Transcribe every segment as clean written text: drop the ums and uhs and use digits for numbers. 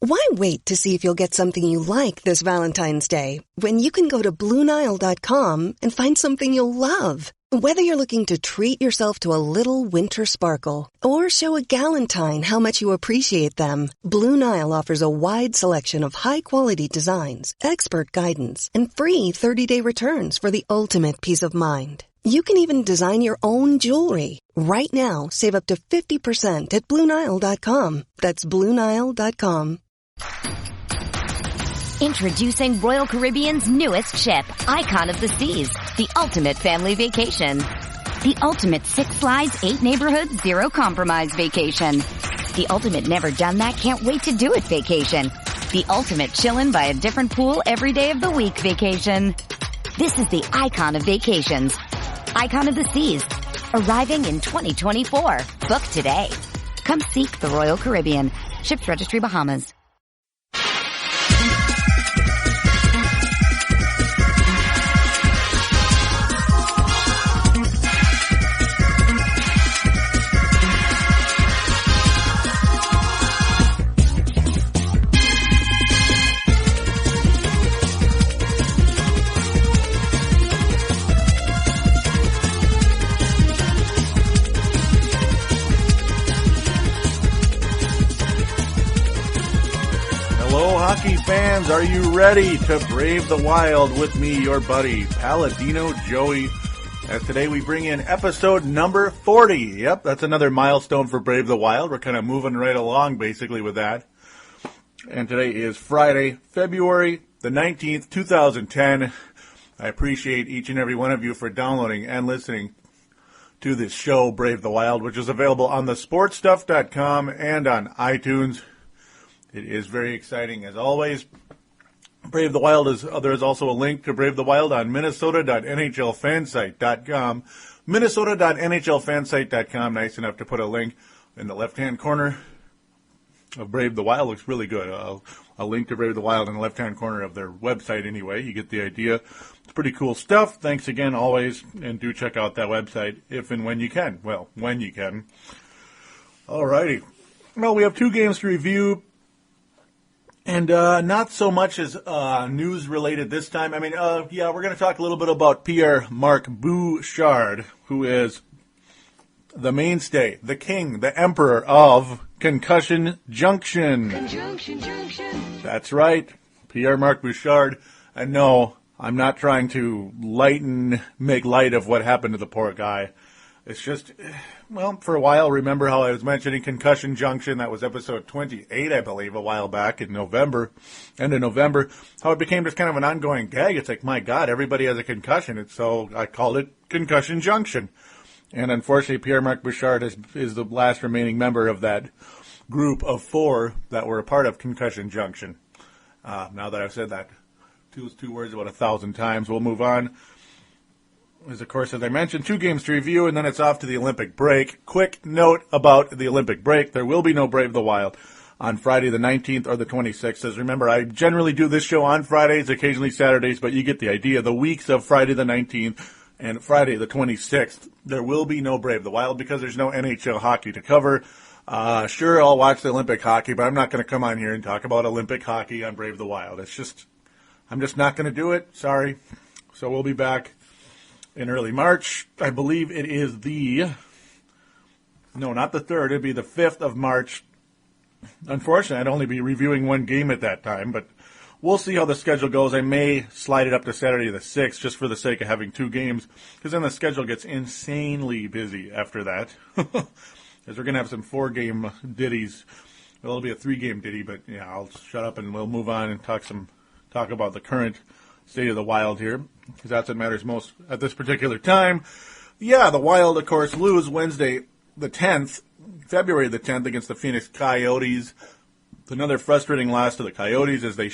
Why wait to see if you'll get something you like this Valentine's Day when you can go to BlueNile.com and find something you'll love? Whether you're looking to treat yourself to a little winter sparkle or show a galentine how much you appreciate them, Blue Nile offers a wide selection of high-quality designs, expert guidance, and free 30-day returns for the ultimate peace of mind. You can even design your own jewelry. Right now, save up to 50% at BlueNile.com. That's BlueNile.com. Introducing Royal Caribbean's newest ship, Icon of the Seas, the ultimate family vacation. The ultimate 6 slides, 8 neighborhoods, 0 compromise vacation. The ultimate never done that, can't wait to do it vacation. The ultimate chillin' by a different pool every day of the week vacation. This is the Icon of Vacations. Icon of the Seas, arriving in 2024. Book today. Come seek the Royal Caribbean. Ships Registry, Bahamas. Hockey fans, are you ready to brave the wild with me, your buddy, Paladino Joey? As today we bring in episode number 40. Yep, that's another milestone for Brave the Wild. We're kind of moving right along, basically, with that. And today is Friday, February the 19th, 2010. I appreciate each and every one of you for downloading and listening to this show, Brave the Wild, which is available on thesportstuff.com and on iTunes. It is very exciting, as always. Brave the Wild there is also a link to Brave the Wild on Minnesota.nhlfansite.com. Minnesota.nhlfansite.com, nice enough to put a link in the left-hand corner of Brave the Wild. Looks really good. A link to Brave the Wild in the left-hand corner of their website anyway. You get the idea. It's pretty cool stuff. Thanks again, always, and do check out that website if and when you can. Well, when you can. Alrighty. Well, we have 2 games to review. And not so much as news related this time. I mean, we're going to talk a little bit about Pierre Marc-Bouchard, who is the mainstay, the king, the emperor of Concussion Junction. Junction. That's right, Pierre Marc-Bouchard. And no, I'm not trying to make light of what happened to the poor guy. It's just, well, for a while, remember how I was mentioning Concussion Junction? That was episode 28, I believe, a while back in November, end of November. How it became just kind of an ongoing gag. It's like, my God, everybody has a concussion. And so I called it Concussion Junction. And unfortunately, Pierre Marc-Bouchard is the last remaining member of that group of 4 that were a part of Concussion Junction. Now that I've said that two words about 1,000 times, we'll move on. Is, of course, as I mentioned, 2 games to review, and then it's off to the Olympic break. Quick note about the Olympic break. There will be no Brave the Wild on Friday the 19th or the 26th. As remember, I generally do this show on Fridays, occasionally Saturdays, but you get the idea. The weeks of Friday the 19th and Friday the 26th, there will be no Brave the Wild because there's no NHL hockey to cover. Sure, I'll watch the Olympic hockey, but I'm not going to come on here and talk about Olympic hockey on Brave the Wild. I'm just not going to do it. Sorry. So we'll be back in early March. I believe it is not the 3rd, it'd be the 5th of March. Unfortunately, I'd only be reviewing 1 game at that time, but we'll see how the schedule goes. I may slide it up to Saturday the 6th just for the sake of having 2 games, because then the schedule gets insanely busy after that. Because we're going to have some 4-game ditties. Well, it'll be a 3-game ditty, but yeah, I'll shut up and we'll move on and talk about the current state of the Wild here, because that's what matters most at this particular time. Yeah, the Wild, of course, lose Wednesday the 10th, February the 10th, against the Phoenix Coyotes. Another frustrating loss to the Coyotes as they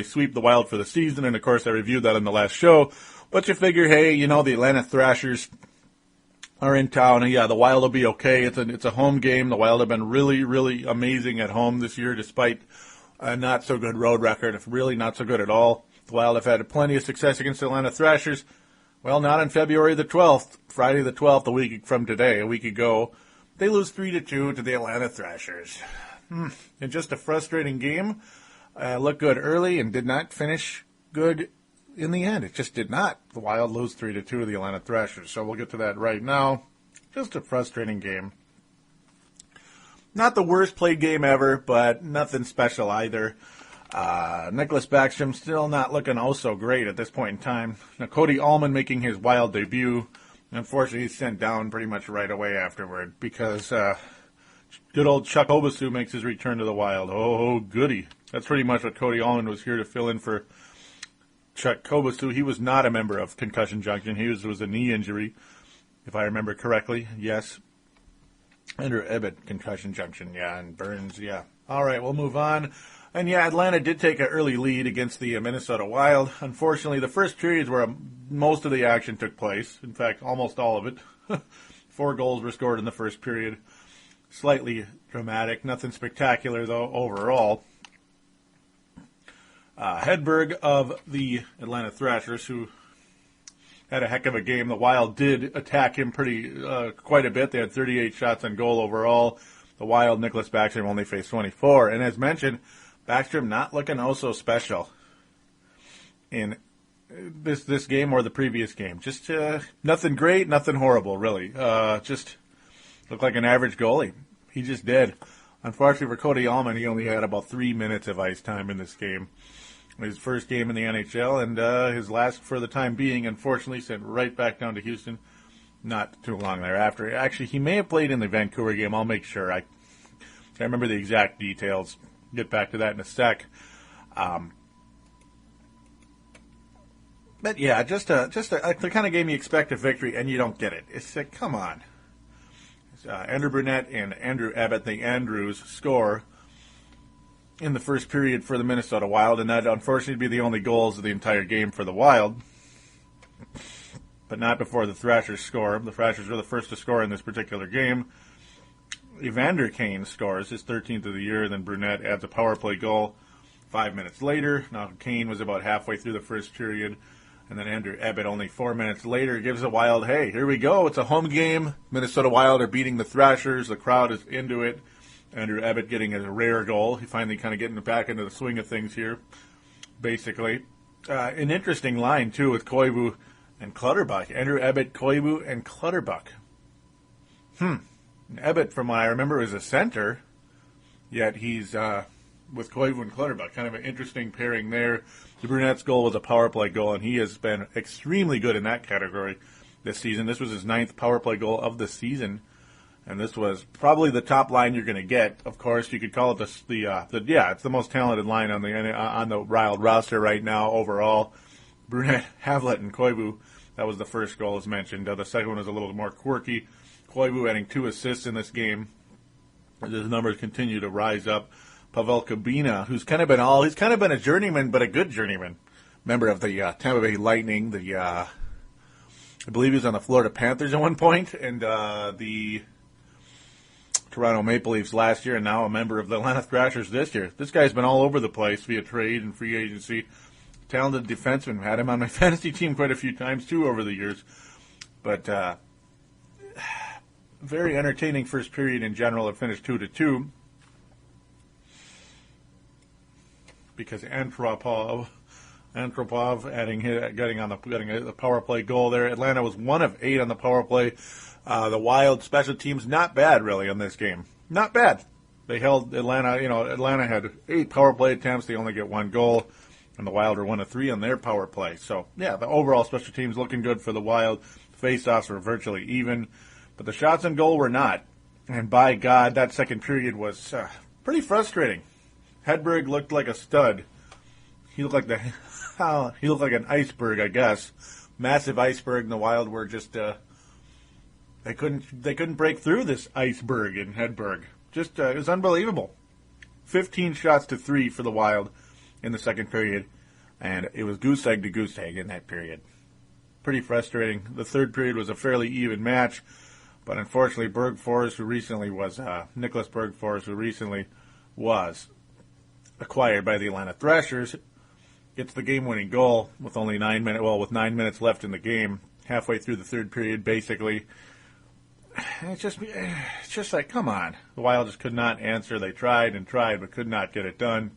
sweep the Wild for the season, and of course I reviewed that on the last show. But you figure, hey, the Atlanta Thrashers are in town, and yeah, the Wild will be okay. It's a home game. The Wild have been really, really amazing at home this year, despite a not so good road record. If really not so good at all. The Wild have had plenty of success against the Atlanta Thrashers. Well, not on February the 12th, Friday the 12th, a week from today, a week ago. They lose 3-2 to the Atlanta Thrashers. And just a frustrating game. Looked good early and did not finish good in the end. It just did not. The Wild lose 3-2 to the Atlanta Thrashers. So we'll get to that right now. Just a frustrating game. Not the worst played game ever, but nothing special either. Nicholas Backstrom still not looking so great at this point in time. Now, Cody Allman making his Wild debut. Unfortunately, he's sent down pretty much right away afterward because good old Chuck Obasu makes his return to the Wild. Oh, goody. That's pretty much what Cody Allman was here to fill in for Chuck Obasu. He was not a member of concussion junction. He was a knee injury, if I remember correctly. Yes. Andrew Ebbett, concussion junction, yeah, and Burns, yeah. All right, we'll move on. And yeah, Atlanta did take an early lead against the Minnesota Wild. Unfortunately, the first period where most of the action took place, in fact, almost all of it. 4 goals were scored in the first period. Slightly dramatic, nothing spectacular, though, overall. Hedberg of the Atlanta Thrashers, who had a heck of a game. The Wild did attack him quite a bit. They had 38 shots on goal overall. The Wild, Nicholas Backstrom only faced 24. And as mentioned, Backstrom not looking so special in this game or the previous game. Just nothing great, nothing horrible, really. Just looked like an average goalie. He just did. Unfortunately for Cody Allman, he only had about 3 minutes of ice time in this game. His first game in the NHL, and his last for the time being, unfortunately, sent right back down to Houston not too long thereafter. Actually, he may have played in the Vancouver game. I'll make sure. I can't remember the exact details. Get back to that in a sec. But yeah, just the kind of game you expect a victory, and you don't get it. It's like, come on. Andrew Brunette and Andrew Abbott, the Andrews, score in the first period for the Minnesota Wild, and that unfortunately be the only goals of the entire game for the Wild. But not before the Thrashers score. The Thrashers were the first to score in this particular game. Evander Kane scores his 13th of the year, then Brunette adds a power play goal 5 minutes later. Now Kane was about halfway through the first period, and then Andrew Ebbett only 4 minutes later gives the Wild, hey, here we go, it's a home game. Minnesota Wild are beating the Thrashers. The crowd is into it. Andrew Ebbett getting a rare goal. He finally kind of getting back into the swing of things here, basically. An interesting line, too, with Koivu and Clutterbuck. Andrew Ebbett, Koivu, and Clutterbuck. Ebbett, from what I remember, is a center, yet he's with Koivu and Clutterbuck. Kind of an interesting pairing there. The Brunette's goal was a power play goal, and he has been extremely good in that category this season. This was his 9th power play goal of the season. And this was probably the top line you're going to get. Of course, you could call it it's the most talented line on the Wild roster right now overall. Brunette, Havlet, and Koivu. That was the first goal, as mentioned. The second one was a little more quirky. Koivu adding 2 assists in this game. His numbers continue to rise up. Pavel Kabina, who's kind of been a journeyman, but a good journeyman. Member of the Tampa Bay Lightning. I believe he was on the Florida Panthers at one point, and the Toronto Maple Leafs last year, and now a member of the Atlanta Thrashers this year. This guy's been all over the place via trade and free agency. Talented defenseman. Had him on my fantasy team quite a few times, too, over the years. But very entertaining first period in general. It finished 2-2. Because Antropov getting a power play goal there. Atlanta was 1 of 8 on the power play. The Wild special teams, not bad really in this game. Not bad. They held Atlanta, Atlanta had 8 power play attempts. They only get 1 goal. And the Wild are 1 of 3 on their power play. So, yeah, the overall special teams looking good for the Wild. Face-offs were virtually even. But the shots on goal were not. And by God, that second period was pretty frustrating. Hedberg looked like a stud. He looked like an iceberg, I guess. Massive iceberg, and the Wild were just they couldn't break through this iceberg in Hedberg. Just it was unbelievable. 15 shots to 3 for the Wild in the second period, and it was goose egg to goose egg in that period. Pretty frustrating. The third period was a fairly even match, but unfortunately, Nicholas Bergfors, who recently was acquired by the Atlanta Thrashers, gets the game-winning goal with only 9 minutes. Well, with 9 minutes left in the game, halfway through the third period, basically. it's just like, come on. The Wild just could not answer. They tried and tried, but could not get it done.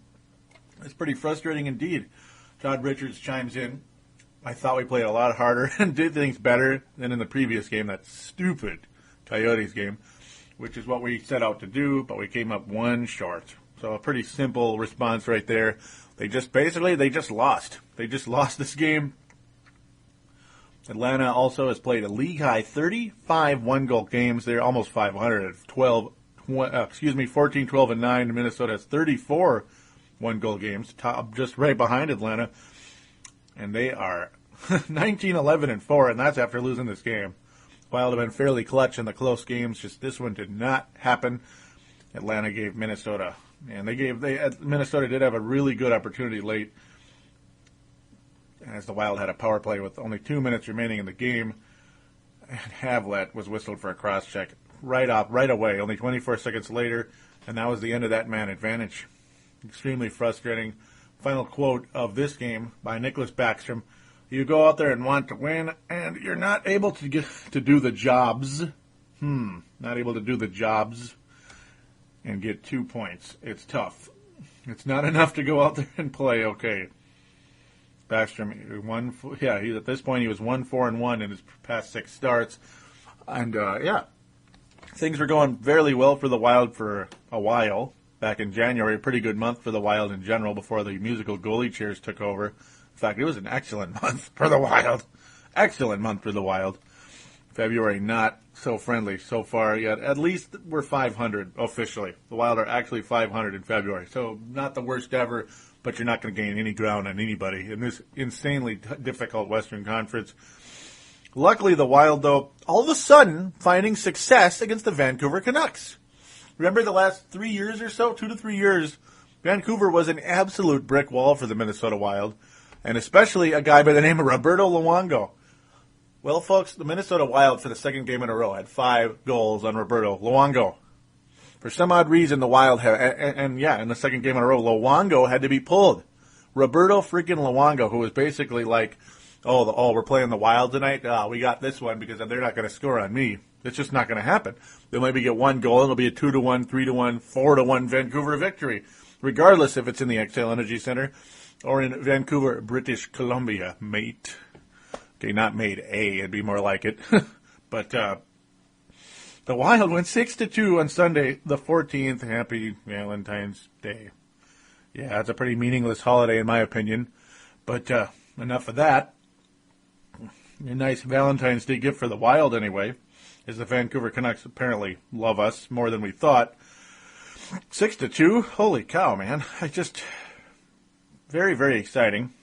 It's pretty frustrating indeed. Todd Richards chimes in. I thought we played a lot harder and did things better than in the previous game, that stupid Coyotes game, which is what we set out to do, but we came up one short. So a pretty simple response right there. They just lost. They just lost this game. Atlanta also has played a league-high 35 one-goal games. They're almost 500 at 14, 12, and 9. Minnesota has 34 one-goal games, just right behind Atlanta. And they are 19, 11, and 4, and that's after losing this game. Wild have been fairly clutch in the close games. Just this one did not happen. Atlanta gave Minnesota, and Minnesota did have a really good opportunity late, as the Wild had a power play with only 2 minutes remaining in the game, and Havlat was whistled for a cross-check right away, only 24 seconds later, and that was the end of that man advantage. Extremely frustrating. Final quote of this game by Nicholas Backstrom: "You go out there and want to win, and you're not able to get to do the jobs. Not able to do the jobs and get 2 points. It's tough. It's not enough to go out there and play okay." Backstrom, he at this point he was 1-4-1 in his past 6 starts, and things were going fairly well for the Wild for a while. Back in January, a pretty good month for the Wild in general before the musical goalie chairs took over. In fact, it was an excellent month for the Wild. Excellent month for the Wild. February not so friendly so far yet. At least we're 500 officially. The Wild are actually 500 in February, so not the worst ever, but you're not going to gain any ground on anybody in this insanely difficult Western Conference. Luckily, the Wild, though, all of a sudden finding success against the Vancouver Canucks. Remember the last 3 years or so, 2 to 3 years, Vancouver was an absolute brick wall for the Minnesota Wild, and especially a guy by the name of Roberto Luongo. Well, folks, the Minnesota Wild for the second game in a row had 5 goals on Roberto Luongo. For some odd reason, the Wild in the second game in a row, Luongo had to be pulled. Roberto freaking Luongo, who was basically like, we're playing the Wild tonight? We got this one because they're not going to score on me. It's just not going to happen. They'll maybe get 1 goal, and it'll be a 2-1, 3-1, 4-1 Vancouver victory, regardless if it's in the Xcel Energy Center or in Vancouver, British Columbia, mate. Okay, not mate A, it'd be more like it. But the Wild went 6-2 on Sunday, the 14th. Happy Valentine's Day. Yeah, it's a pretty meaningless holiday in my opinion. But enough of that. A nice Valentine's Day gift for the Wild anyway, as the Vancouver Canucks apparently love us more than we thought. 6-2? Holy cow, man. Very, very exciting.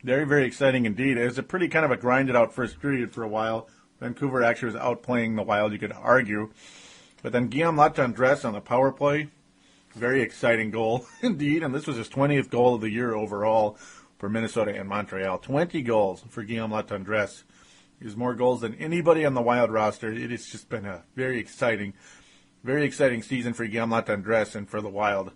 Very, very exciting indeed. It was a pretty kind of a grinded out first period for a while. Vancouver actually was outplaying the Wild, you could argue. But then Guillaume Latendresse on the power play, very exciting goal indeed. And this was his 20th goal of the year overall for Minnesota and Montreal. 20 goals for Guillaume Latendresse. He has more goals than anybody on the Wild roster. It has just been a very exciting season for Guillaume Latendresse and for the Wild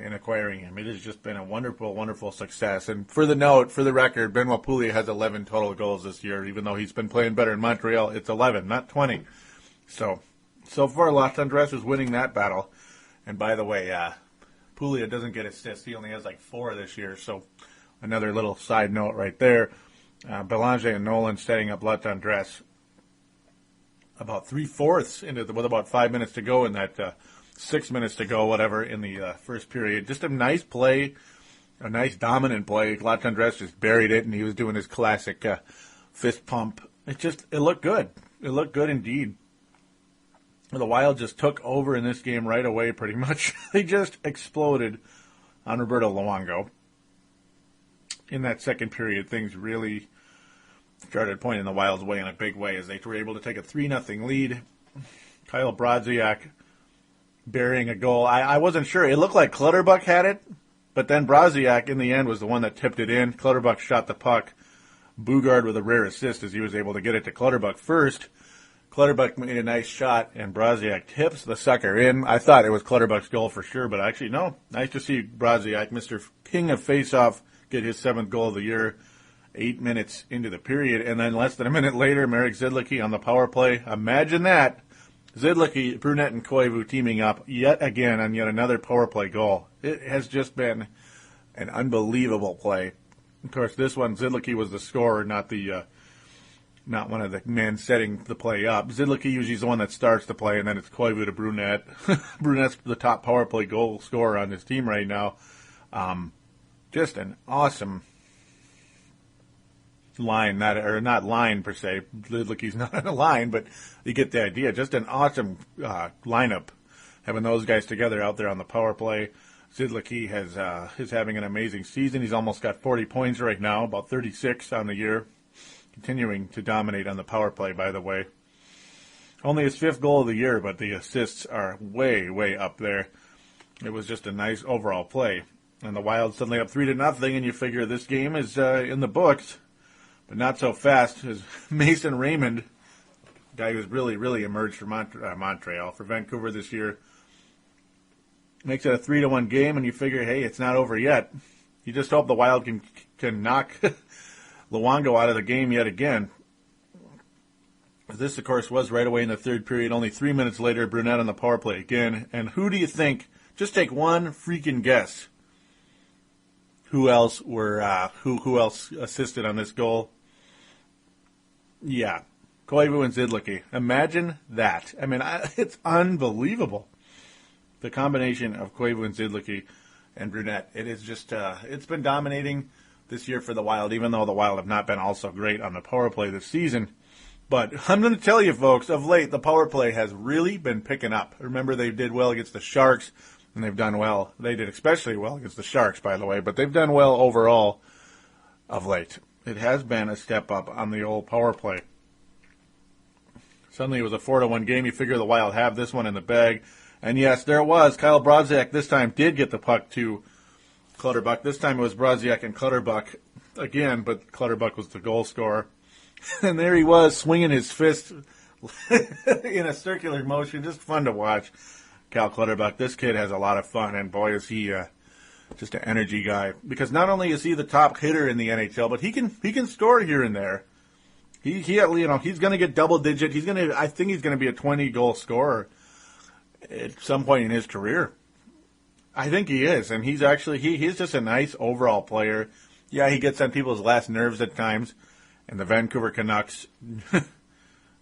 in acquiring him. It has just been a wonderful, wonderful success. And for the record, Benoit Pouliot has 11 total goals this year. Even though he's been playing better in Montreal, it's 11, not 20. So far, Latendresse is winning that battle. And by the way, Pouliot doesn't get assists. He only has 4 this year. So another little side note right there. Belanger and Nolan setting up Latendresse about 3/4 with about 5 minutes to go in that 6 minutes to go, whatever, in the first period. Just a nice play, a nice dominant play. Latendresse just buried it, and he was doing his classic fist pump. It looked good. It looked good indeed. The Wild just took over in this game right away, pretty much. They just exploded on Roberto Luongo. In that second period, things really started pointing the Wild's way in a big way as they were able to take a 3-0 lead. Kyle Brodziak burying a goal. I wasn't sure. It looked like Clutterbuck had it, but then Brodziak in the end was the one that tipped it in. Clutterbuck shot the puck. Bugard with a rare assist as he was able to get it to Clutterbuck first. Clutterbuck made a nice shot, and Brodziak tips the sucker in. I thought it was Clutterbuck's goal for sure, but actually, no. Nice to see Brodziak, Mr. King of Faceoff, get his 7th goal of the year. 8 minutes into the period, and then less than a minute later, Marek Zidlicky on the power play. Imagine that. Zidlicky, Brunette, and Koivu teaming up yet again on yet another power play goal. It has just been an unbelievable play. Of course, this one, Zidlicky was the scorer, not one of the men setting the play up. Zidlicky usually is the one that starts the play, and then it's Koivu to Brunette. Brunette's the top power play goal scorer on this team right now. Just an awesome line, not line per se. Zidlicky's not on a line, but you get the idea. Just an awesome lineup, having those guys together out there on the power play. Zidlicky is having an amazing season. He's almost got 40 points right now, about 36 on the year. Continuing to dominate on the power play, by the way. Only his 5th goal of the year, but the assists are way, way up there. It was just a nice overall play. And the Wild suddenly up 3-0, and you figure this game is in the books, but not so fast. As Mason Raymond, guy who's really, really emerged for Montreal, for Vancouver this year, makes it a 3-1 game, and you figure, hey, it's not over yet. You just hope the Wild can knock Luongo out of the game yet again. This, of course, was right away in the 3rd period. Only 3 minutes later, Brunette on the power play again. And who do you think? Just take one freaking guess. Who else who else assisted on this goal? Yeah, Koivu and Zidlicky. Imagine that. I mean, it's unbelievable. The combination of Koivu and Zidlicky and Brunette. It is just, it's been dominating this year for the Wild, even though the Wild have not been also great on the power play this season. But I'm going to tell you, folks, of late, the power play has really been picking up. Remember, they did well against the Sharks, and they've done well. They did especially well against the Sharks, by the way, but they've done well overall of late. It has been a step up on the old power play. Suddenly it was a 4-1 game. You figure the Wild have this one in the bag. And yes, there it was. Kyle Brodziak this time did get the puck to Clutterbuck. This time it was Brodziak and Clutterbuck again, but Clutterbuck was the goal scorer. And there he was, swinging his fist in a circular motion. Just fun to watch. Cal Clutterbuck, this kid has a lot of fun, and boy, is he just an energy guy. Because not only is he the top hitter in the NHL, but he can score here and there. He's going to get double digit. I think he's going to be a 20-goal scorer at some point in his career. I think he is, and he's just a nice overall player. Yeah, he gets on people's last nerves at times, and the Vancouver Canucks,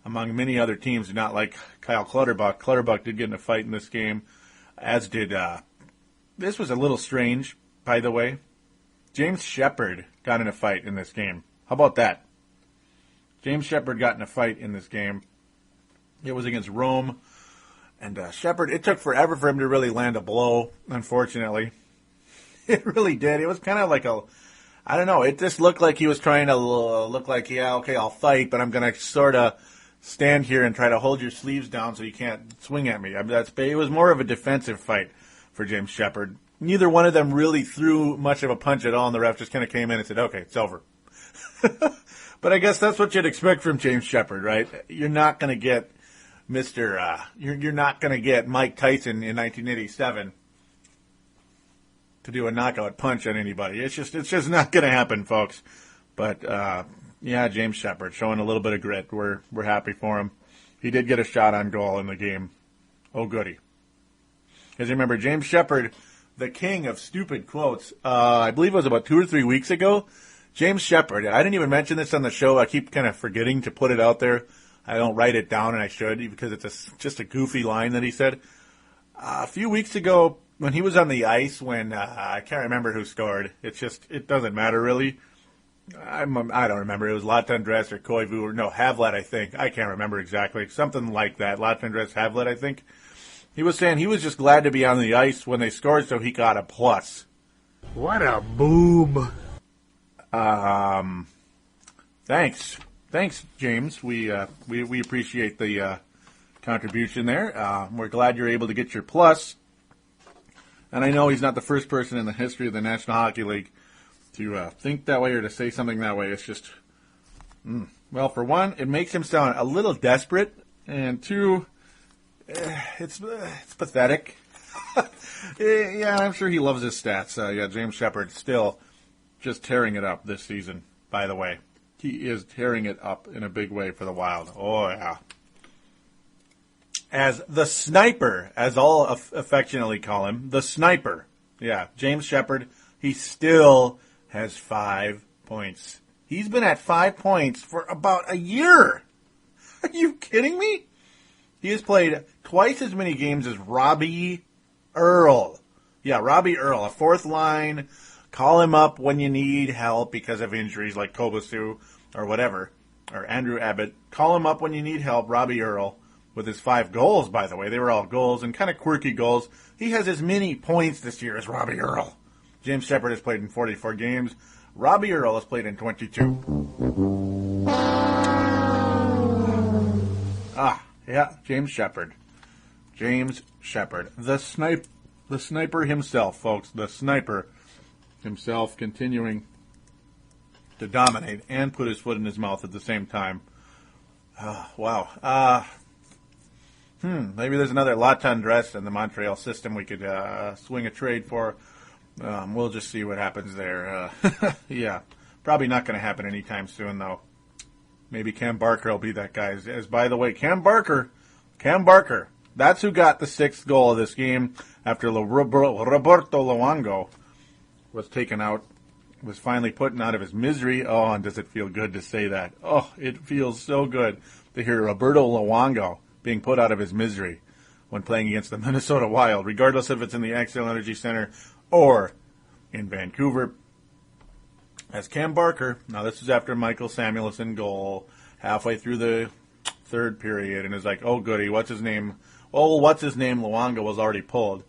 among many other teams, do not like Kyle Clutterbuck. Clutterbuck did get in a fight in this game, as did, this was a little strange, by the way. James Shepherd got in a fight in this game. How about that? James Shepherd got in a fight in this game. It was against Rome. And Shepherd, it took forever for him to really land a blow, unfortunately. It really did. It was kind of like I don't know, it just looked like he was trying to look like, yeah, okay, I'll fight, but I'm going to sort of stand here and try to hold your sleeves down so you can't swing at me. It was more of a defensive fight for James Shepherd. Neither one of them really threw much of a punch at all, and the ref just kind of came in and said, okay, it's over. But I guess that's what you'd expect from James Shepherd, right? You're not going to get you're not going to get Mike Tyson in 1987 to do a knockout punch on anybody. It's just not going to happen, folks. But yeah, James Shepherd showing a little bit of grit. We're happy for him. He did get a shot on goal in the game. Oh, goody. Because remember, James Shepherd, the king of stupid quotes, I believe it was about 2 or 3 weeks ago. James Shepherd, I didn't even mention this on the show. I keep kind of forgetting to put it out there. I don't write it down, and I should, because it's just a goofy line that he said. A few weeks ago, when he was on the ice, when I can't remember who scored. It doesn't matter, really. I don't remember. It was Latendresse or Koivu, or no, Havlat, I think. I can't remember exactly. Something like that. Latendresse, Havlat, I think. He was saying he was just glad to be on the ice when they scored, so he got a plus. What a boob. Thanks, James. We appreciate the contribution there. We're glad you're able to get your plus. And I know he's not the first person in the history of the National Hockey League to think that way or to say something that way. It's just, well, for one, it makes him sound a little desperate, and two, it's pathetic. Yeah, I'm sure he loves his stats. Yeah, James Shepherd still just tearing it up this season. by the way. He is tearing it up in a big way for the Wild. Oh, yeah. As the sniper, as all affectionately call him, the sniper. Yeah, James Sheppard, he still has 5 points. He's been at 5 points for about a year. Are you kidding me? He has played twice as many games as Robbie Earl. Yeah, Robbie Earl, a fourth line. Call him up when you need help because of injuries like Kobasu or whatever, or Andrew Abbott. Call him up when you need help, Robbie Earl, with his 5 goals, by the way. They were all goals and kind of quirky goals. He has as many points this year as Robbie Earl. James Sheppard has played in 44 games. Robbie Earl has played in 22. Yeah, James Sheppard. James Sheppard. The sniper himself, folks. The sniper himself, continuing to dominate and put his foot in his mouth at the same time. Wow. Maybe there's another La Tendresse in the Montreal system we could swing a trade for. We'll just see what happens there. Yeah, probably not going to happen anytime soon, though. Maybe Cam Barker will be that guy. As by the way, Cam Barker, that's who got the 6th goal of this game after Roberto Luongo was taken out, was finally put out of his misery. Oh, and does it feel good to say that? Oh, it feels so good to hear Roberto Luongo being put out of his misery when playing against the Minnesota Wild, regardless if it's in the Xcel Energy Center or in Vancouver. As Cam Barker, now this is after Michael Samuelsson goal, halfway through the 3rd period, and is like, oh goody, what's his name? Oh, what's his name? Luongo was already pulled.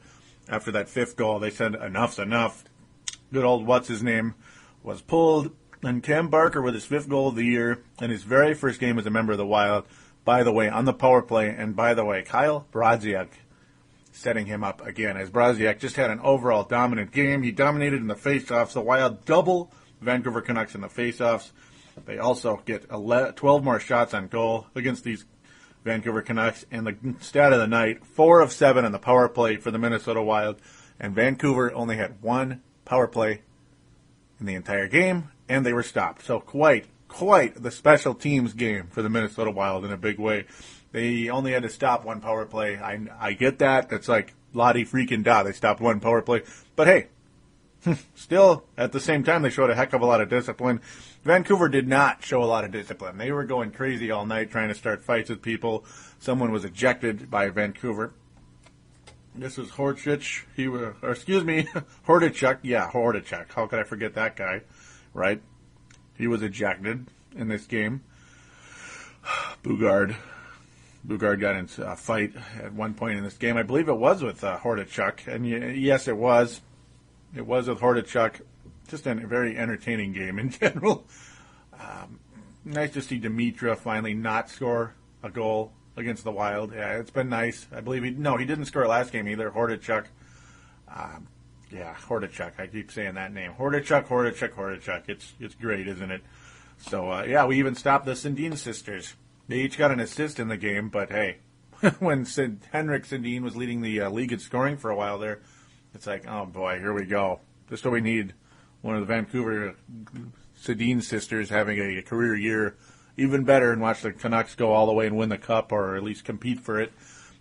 After that 5th goal, they said enough's enough. Good old what's his name was pulled, and Cam Barker with his 5th goal of the year and his very first game as a member of the Wild, by the way, on the power play, and by the way, Kyle Brodziak setting him up again, as Brodziak just had an overall dominant game. He dominated in the faceoffs. The Wild double Vancouver Canucks in the faceoffs. They also get 12 more shots on goal against these Vancouver Canucks. And the stat of the night, 4 of 7 on the power play for the Minnesota Wild. And Vancouver only had 1 power play in the entire game, and they were stopped. So quite the special teams game for the Minnesota Wild in a big way. They only had to stop 1 power play. I get that. That's like Lottie freaking da. They stopped 1 power play. But hey, still, at the same time, they showed a heck of a lot of discipline. Vancouver did not show a lot of discipline. They were going crazy all night trying to start fights with people. Someone was ejected by Vancouver. This was Horchich. Hordichuk. Yeah, Hordichuk. How could I forget that guy, right? He was ejected in this game. Bugard got into a fight at one point in this game. I believe it was with Hordichuk. And yes, it was. It was with Hordichuk. Just a very entertaining game in general. Nice to see Dimitra finally not score a goal against the Wild. Yeah, it's been nice. I believe he didn't score last game either. Hordichuk. Hordichuk. I keep saying that name. Hordichuk. It's great, isn't it? So, we even stopped the Sundin sisters. They each got an assist in the game, but hey, when Henrik Sundin was leading the league in scoring for a while there, it's like, oh boy, here we go. Just what we need. One of the Vancouver Sundin sisters having a career year, even better, and watch the Canucks go all the way and win the cup, or at least compete for it.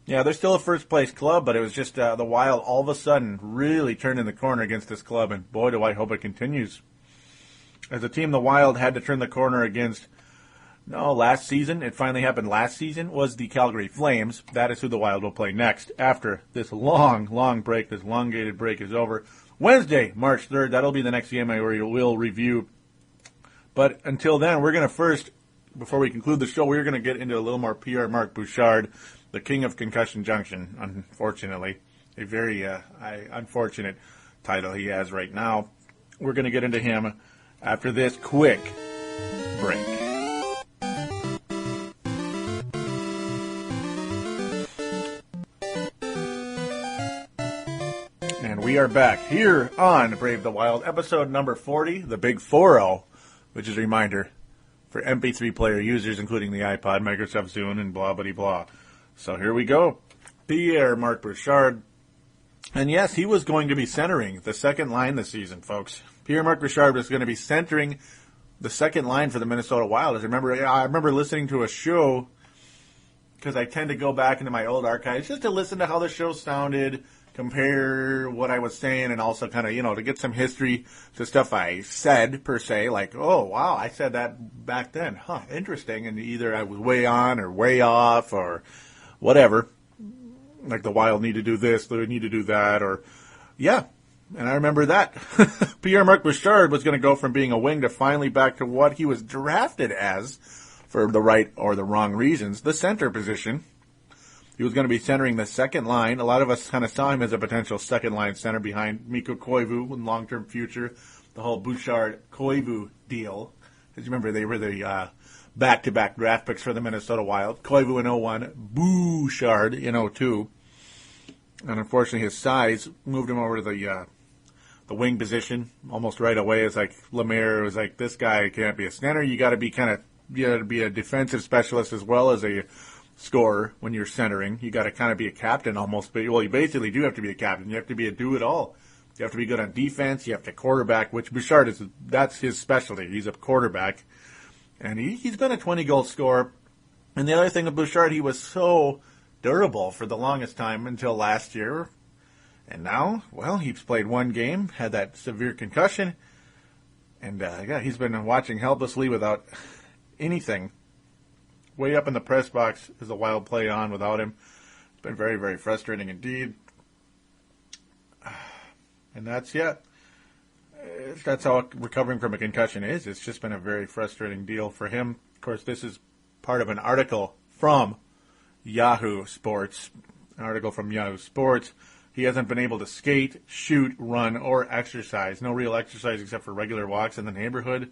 Yeah, they're still a first-place club, but it was just the Wild all of a sudden really turning the corner against this club, and boy, do I hope it continues. As a team, the Wild had to turn the corner against, last season, it finally happened last season, was the Calgary Flames. That is who the Wild will play next after this long break, this elongated break is over. Wednesday, March 3rd, that'll be the next game I will review. But until then, we're going to first, before we conclude the show, we're going to get into a little more Pierre Marc-Bouchard, the king of Concussion Junction, unfortunately. A very unfortunate title he has right now. We're going to get into him after this quick break. And we are back here on Brave the Wild, episode number 40, the Big 4-0, which is a reminder for MP3 player users, including the iPod, Microsoft Zune, and blah, blah, blah. So here we go. Pierre Marc-Bouchard. And yes, he was going to be centering the second line this season, folks. Pierre Marc-Bouchard was going to be centering the second line for the Minnesota Wild. I remember listening to a show, because I tend to go back into my old archives just to listen to how the show sounded, compare what I was saying, and also kind of, to get some history to stuff I said, per se, like, oh, wow, I said that back then. Huh, interesting. And either I was way on or way off or whatever. Like the Wild need to do this, they need to do that, or, yeah. And I remember that. Pierre Marc-Bouchard was going to go from being a wing to finally back to what he was drafted as, for the right or the wrong reasons, the center position. He was going to be centering the second line. A lot of us kind of saw him as a potential second line center behind Mikko Koivu in long-term future. The whole Bouchard-Koivu deal. As you remember, they were the back-to-back draft picks for the Minnesota Wild. Koivu in 01, Bouchard in 02. And unfortunately, his size moved him over to the wing position almost right away. It's like Lemaire was like, this guy can't be a center. You got to be a defensive specialist as well as a scorer when you're centering. You got to kind of be a captain almost. Well, you basically do have to be a captain. You have to be a do-it-all. You have to be good on defense. You have to quarterback, which Bouchard that's his specialty. He's a quarterback. And he's been a 20-goal scorer. And the other thing with Bouchard, he was so durable for the longest time until last year. And now, well, he's played one game, had that severe concussion. And, he's been watching helplessly without anything. Way up in the press box as the Wild play on without him. It's been very, very frustrating indeed. And that's how recovering from a concussion is. It's just been a very frustrating deal for him. Of course, this is part of an article from Yahoo Sports. He hasn't been able to skate, shoot, run, or exercise. No real exercise except for regular walks in the neighborhood.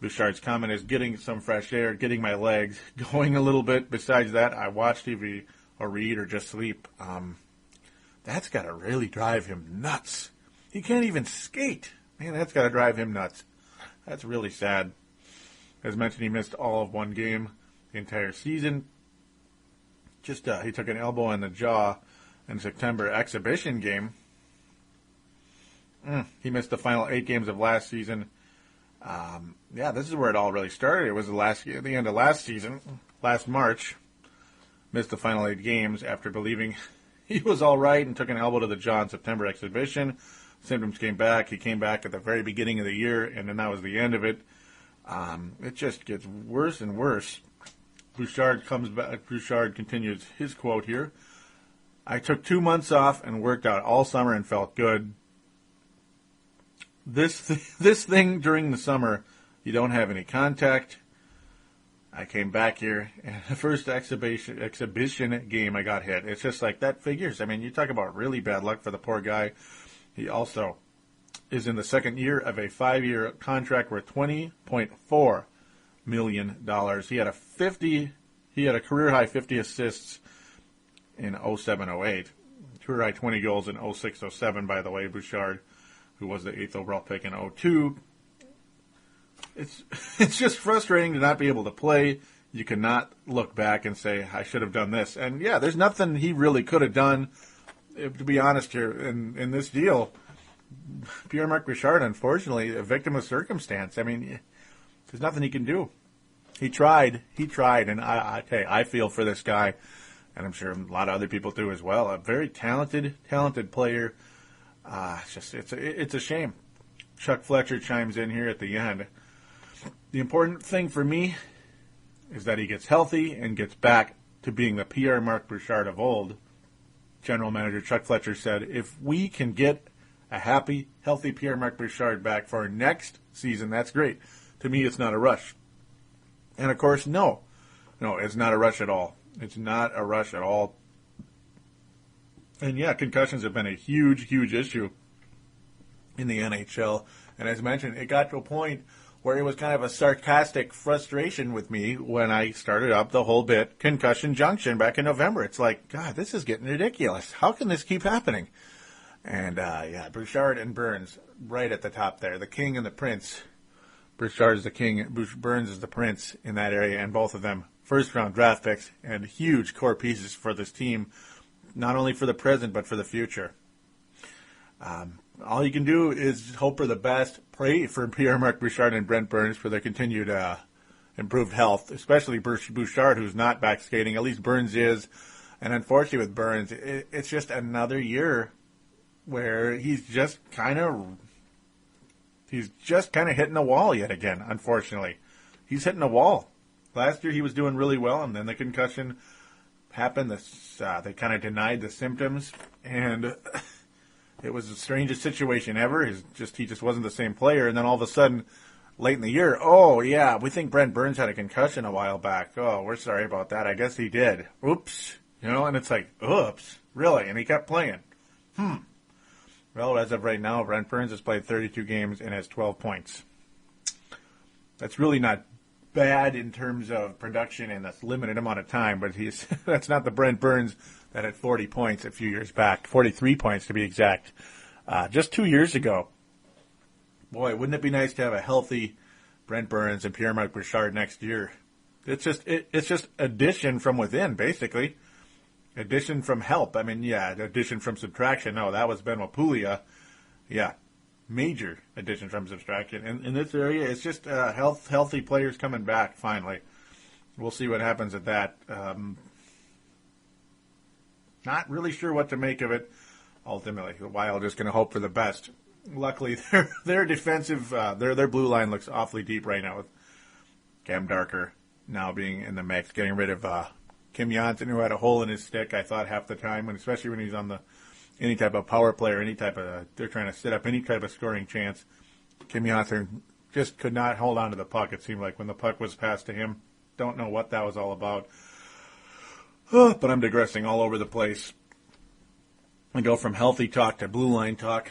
Bouchard's comment is getting some fresh air, getting my legs going a little bit. Besides that, I watch TV or read or just sleep. That's got to really drive him nuts. He can't even skate. Man, that's got to drive him nuts. That's really sad. As mentioned, he missed all of one game the entire season. He took an elbow in the jaw in September exhibition game. He missed the final 8 games of last season. This is where it all really started. It was the end of last season, last March. Missed the final 8 games after believing he was all right and took an elbow to the jaw in September exhibition. Symptoms came back. He came back at the very beginning of the year, and then that was the end of it. It just gets worse and worse. Bouchard comes back. Bouchard continues his quote here. I took 2 months off and worked out all summer and felt good. This thing during the summer, you don't have any contact. I came back here, and the first exhibition game I got hit. It's just like, that figures. I mean, you talk about really bad luck for the poor guy. He also is in the second year of a 5-year contract worth $20.4 million. He had a career high 50 assists in 07-08. Career high 20 goals in 06-07, by the way, Bouchard, who was the 8th overall pick in 02. It's just frustrating to not be able to play. You cannot look back and say, I should have done this. And, there's nothing he really could have done. To be honest here, in this deal, Pierre Marc-Bouchard, unfortunately, a victim of circumstance. I mean, there's nothing he can do. He tried, and I feel for this guy, and I'm sure a lot of other people do as well. A very talented player. It's a shame. Chuck Fletcher chimes in here at the end. The important thing for me is that he gets healthy and gets back to being the Pierre Marc-Bouchard of old. General Manager Chuck Fletcher said, if we can get a happy, healthy Pierre Marc-Bouchard back for next season, that's great. To me, it's not a rush. And, of course, no, it's not a rush at all. It's not a rush at all. And, concussions have been a huge, huge issue in the NHL. And as mentioned, it got to a point where it was kind of a sarcastic frustration with me when I started up the whole bit, Concussion Junction, back in November. It's like, God, this is getting ridiculous. How can this keep happening? And, Bouchard and Burns right at the top there. The king and the prince. Bouchard is the king, Burns is the prince in that area, and both of them first-round draft picks and huge core pieces for this team, not only for the present but for the future. all you can do is hope for the best. Pray for Pierre Marc-Bouchard and Brent Burns for their continued improved health, especially Bouchard, who's not back skating. At least Burns is. And unfortunately with Burns, it's just another year where he's just kind of hitting the wall yet again, unfortunately. He's hitting a wall. Last year he was doing really well, and then the concussion happened. They kind of denied the symptoms, and it was the strangest situation ever. He just wasn't the same player, and then all of a sudden, late in the year, oh, yeah, we think Brent Burns had a concussion a while back. Oh, we're sorry about that. I guess he did. Oops. And it's like, oops, really? And he kept playing. Well, as of right now, Brent Burns has played 32 games and has 12 points. That's really not bad in terms of production in this limited amount of time, but that's not the Brent Burns that had 40 points a few years back, 43 points to be exact, just 2 years ago. Boy, wouldn't it be nice to have a healthy Brent Burns and Pierre Marc-Bouchard next year? It's just addition from within, basically. Addition from help. I mean, yeah, addition from subtraction. No, that was Benoit Pouliot. Yeah. Major addition from subtraction. In this area, it's just healthy players coming back, finally. We'll see what happens at that. Not really sure what to make of it, ultimately. The Wild just going to hope for the best. Luckily, their defensive, their blue line looks awfully deep right now with Cam Darker now being in the mix, getting rid of Kim Janssen, who had a hole in his stick, I thought, half the time, especially when he's on any type of power play or they're trying to set up any type of scoring chance. Kim Janssen just could not hold on to the puck, it seemed like, when the puck was passed to him. Don't know what that was all about. But I'm digressing all over the place. I go from healthy talk to blue line talk.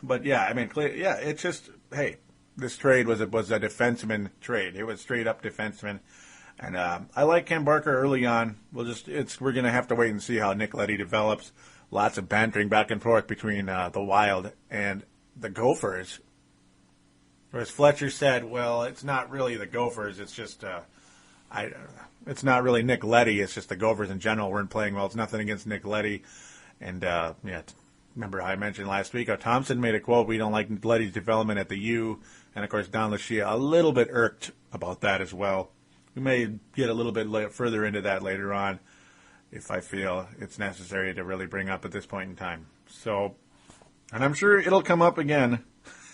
But yeah, I mean, yeah, it's just, hey, this trade was a defenseman trade. It was straight up defenseman. And I like Ken Barker early on. We're going to have to wait and see how Nick Leddy develops. Lots of bantering back and forth between the Wild and the Gophers. Whereas Fletcher said, well, it's not really the Gophers. It's just, it's not really Nick Leddy. It's just the Gophers in general weren't playing well. It's nothing against Nick Leddy. And, remember how I mentioned last week how Thompson made a quote, we don't like Leddy's development at the U. And, of course, Don Lucia a little bit irked about that as well. We may get a little bit further into that later on if I feel it's necessary to really bring up at this point in time. So, and I'm sure it'll come up again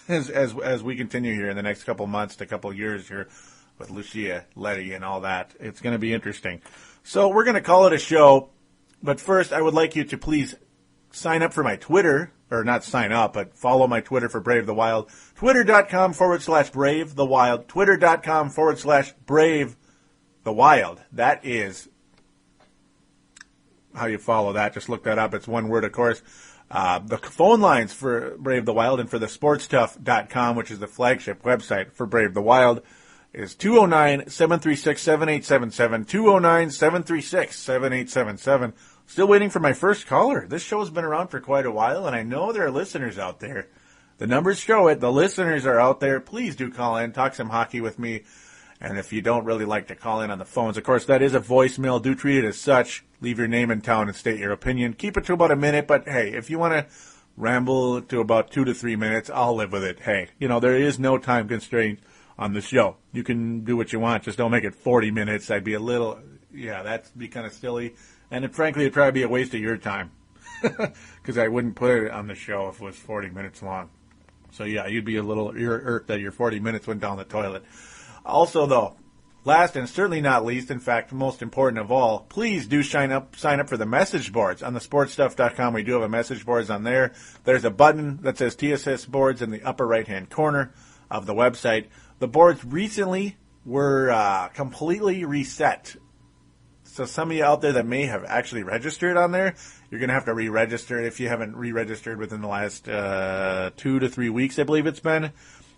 as we continue here in the next couple months to couple years here with Lucia, Leddy, and all that. It's going to be interesting. So we're going to call it a show. But first, I would like you to please sign up for my Twitter, or not sign up, but follow my Twitter for Brave the Wild. Twitter.com/Brave the Wild. Twitter.com/Brave the Wild. That is how you follow that. Just look that up. It's one word, of course. The phone lines for Brave the Wild and for the sportstuff.com, which is the flagship website for Brave the Wild, is 209-736-7877. 209-736-7877. Still waiting for my first caller. This show has been around for quite a while, and I know there are listeners out there. The numbers show it. The listeners are out there. Please do call in. Talk some hockey with me. And if you don't really like to call in on the phones, of course, that is a voicemail. Do treat it as such. Leave your name and town and state your opinion. Keep it to about a minute, but hey, if you want to ramble to about 2 to 3 minutes, I'll live with it. Hey, there is no time constraint on the show. You can do what you want. Just don't make it 40 minutes. That'd be that'd be kind of silly. And frankly, it'd probably be a waste of your time because I wouldn't put it on the show if it was 40 minutes long. So yeah, you'd be you're irked that your 40 minutes went down the toilet. Also, though, last and certainly not least, in fact, most important of all, please do sign up for the message boards on the sportstuff.com. We do have a message boards on there. There's a button that says TSS boards in the upper right-hand corner of the website. The boards recently were completely reset. So some of you out there that may have actually registered on there, you're going to have to re-register if you haven't re-registered within the last 2 to 3 weeks, I believe it's been.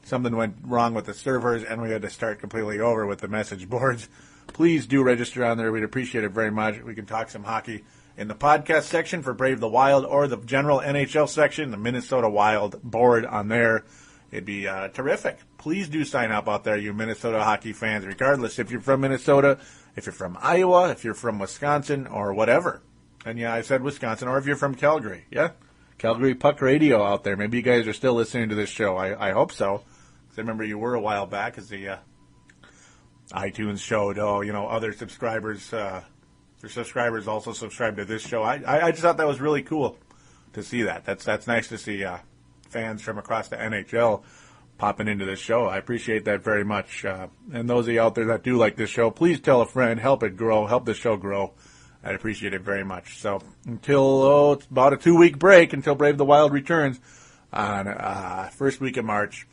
Something went wrong with the servers, and we had to start completely over with the message boards. Please do register on there. We'd appreciate it very much. We can talk some hockey in the podcast section for Brave the Wild or the general NHL section, the Minnesota Wild board on there. It'd be terrific. Please do sign up out there, you Minnesota hockey fans, regardless if you're from Minnesota, if you're from Iowa, if you're from Wisconsin, or whatever. And yeah, I said Wisconsin, or if you're from Calgary. Yeah? Calgary Puck Radio out there. Maybe you guys are still listening to this show. I hope so. 'Cause I remember you were a while back as the iTunes showed, other subscribers, their subscribers also subscribe to this show. I just thought that was really cool to see that. That's nice to see fans from across the NHL popping into this show. I appreciate that very much. And those of you out there that do like this show, please tell a friend, help it grow, help the show grow. I'd appreciate it very much. So until, it's about a 2-week break until Brave the Wild returns on first week of March.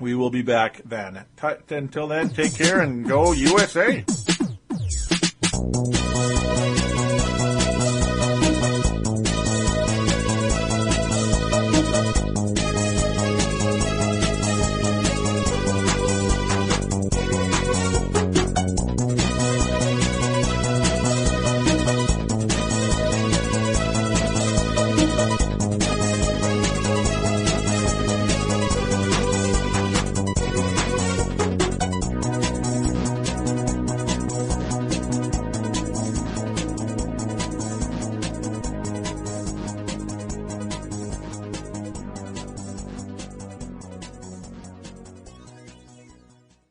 We will be back then. Until then, take care and go USA.